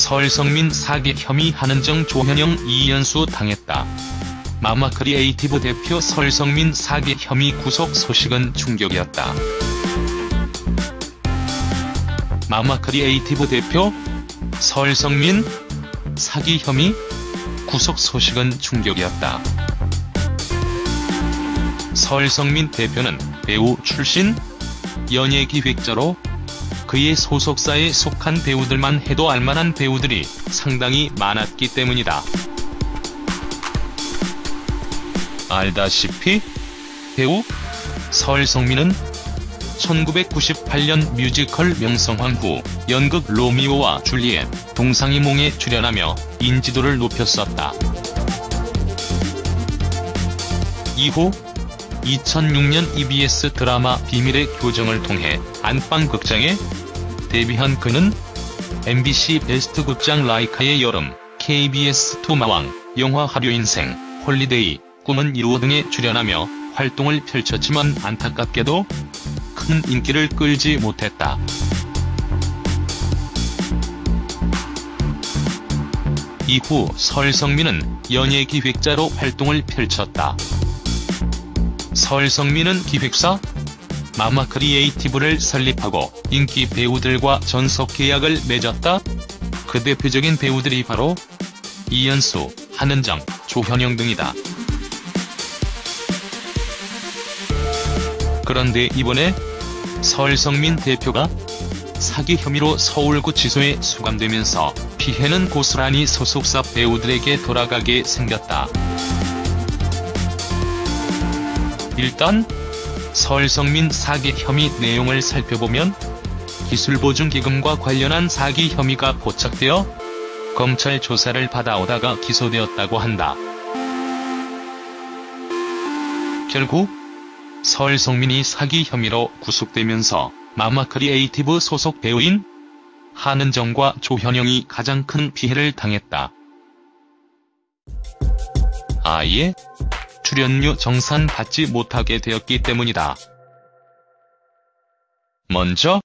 설성민 사기 혐의 한은정 조현영 이연수 당했다. 마마크리에이티브 대표 설성민 사기 혐의 구속 소식은 충격이었다. 마마크리에이티브 대표 설성민 사기 혐의 구속 소식은 충격이었다. 설성민 대표는 배우 출신, 연예기획자로 그의 소속사에 속한 배우들만 해도 알만한 배우들이 상당히 많았기 때문이다. 알다시피 배우 설성민은 1998년 뮤지컬 명성황 후 연극 로미오와 줄리엣, 동상이몽에 출연하며 인지도를 높였었다. 이후 2006년 EBS 드라마 비밀의 교정을 통해 안방극장에 데뷔한 그는 MBC 베스트 극장 라이카의 여름, KBS 토마왕, 영화 화려인생, 홀리데이, 꿈은 이루어 등에 출연하며 활동을 펼쳤지만 안타깝게도 큰 인기를 끌지 못했다. 이후 설성민은 연예기획자로 활동을 펼쳤다. 설성민은 기획사 마마크리에이티브를 설립하고 인기 배우들과 전속 계약을 맺었다. 그 대표적인 배우들이 바로 이연수, 한은정, 조현영 등이다. 그런데 이번에 설성민 대표가 사기 혐의로 서울구치소에 수감되면서 피해는 고스란히 소속사 배우들에게 돌아가게 생겼다. 일단 설성민 사기 혐의 내용을 살펴보면 기술보증기금과 관련한 사기 혐의가 포착되어 검찰 조사를 받아오다가 기소되었다고 한다. 결국 설성민이 사기 혐의로 구속되면서 마마크리에이티브 소속 배우인 한은정과 조현영이 가장 큰 피해를 당했다. 아예 출연료 정산받지 못하게 되었기 때문이다. 먼저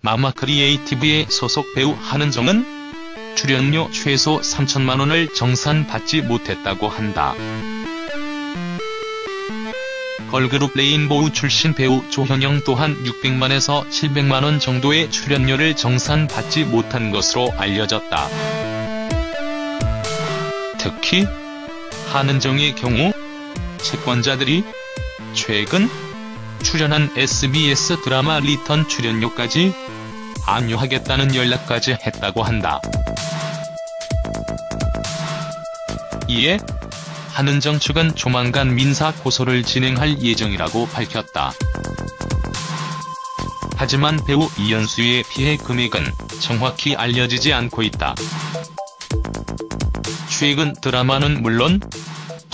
마마크리에이티브의 소속 배우 한은정은 출연료 최소 3천만 원을 정산받지 못했다고 한다. 걸그룹 레인보우 출신 배우 조현영 또한 600만에서 700만 원 정도의 출연료를 정산받지 못한 것으로 알려졌다. 특히 한은정의 경우 채권자들이 최근 출연한 SBS 드라마 리턴 출연료까지 압류하겠다는 연락까지 했다고 한다. 이에 한은정 측은 조만간 민사 고소를 진행할 예정이라고 밝혔다. 하지만 배우 이연수의 피해 금액은 정확히 알려지지 않고 있다. 최근 드라마는 물론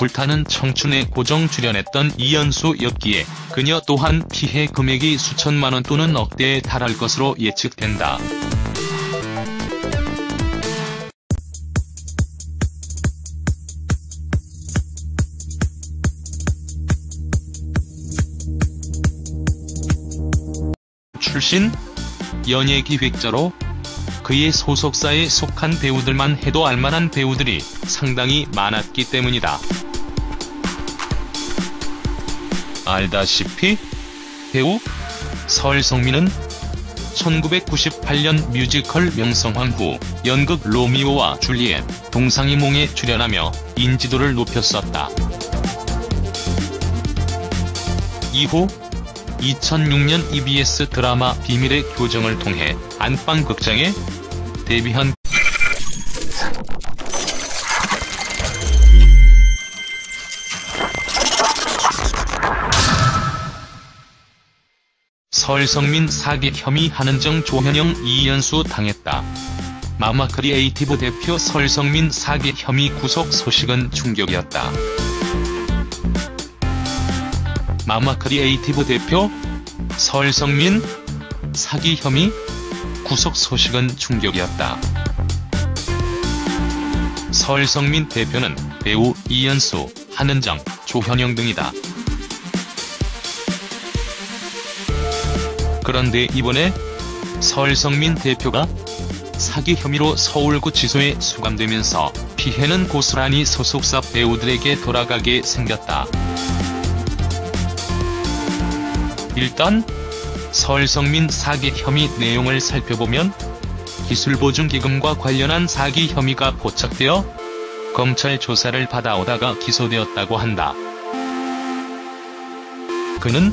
불타는 청춘에 고정 출연했던 이연수였기에 그녀 또한 피해 금액이 수천만 원 또는 억대에 달할 것으로 예측된다. 출신, 연예기획자로 그의 소속사에 속한 배우들만 해도 알만한 배우들이 상당히 많았기 때문이다. 알다시피 배우 설성민은 1998년 뮤지컬 명성황 후 연극 로미오와 줄리엣, 동상이몽에 출연하며 인지도를 높였었다. 이후 2006년 EBS 드라마 비밀의 교정을 통해 안방극장에 데뷔한 설성민 사기 혐의 한은정 조현영 이연수 당했다. 마마크리에이티브 대표 설성민 사기 혐의 구속 소식은 충격이었다. 마마크리에이티브 대표 설성민 사기 혐의 구속 소식은 충격이었다. 설성민 대표는 배우 이연수, 한은정, 조현영 등이다. 그런데 이번에 설성민 대표가 사기 혐의로 서울구치소에 수감되면서 피해는 고스란히 소속사 배우들에게 돌아가게 생겼다. 일단 설성민 사기 혐의 내용을 살펴보면 기술보증기금과 관련한 사기 혐의가 포착되어 검찰 조사를 받아오다가 기소되었다고 한다. 그는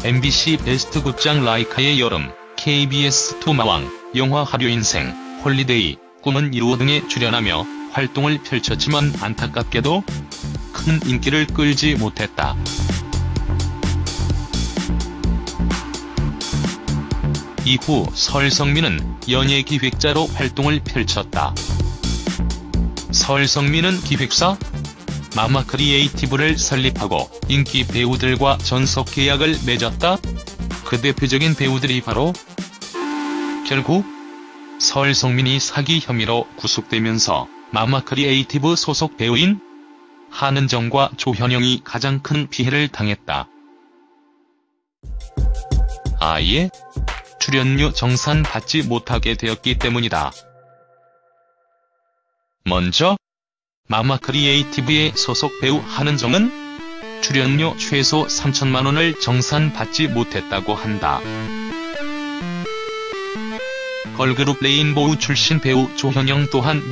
MBC 베스트 극장 라이카의 여름, KBS2 마왕, 영화 하류인생, 홀리데이, 꿈은 이루어 등에 출연하며 활동을 펼쳤지만 안타깝게도 큰 인기를 끌지 못했다. 이후 설성민은 연예기획자로 활동을 펼쳤다. 설성민은 기획사 마마크리에이티브를 설립하고 인기 배우들과 전속 계약을 맺었다. 그 대표적인 배우들이 바로 결국 설성민이 사기 혐의로 구속되면서 마마크리에이티브 소속 배우인 한은정과 조현영이 가장 큰 피해를 당했다. 아예 출연료 정산받지 못하게 되었기 때문이다. 먼저 마마크리에이티브의 소속 배우 한은정은 출연료 최소 3천만 원을 정산받지 못했다고 한다. 걸그룹 레인보우 출신 배우 조현영 또한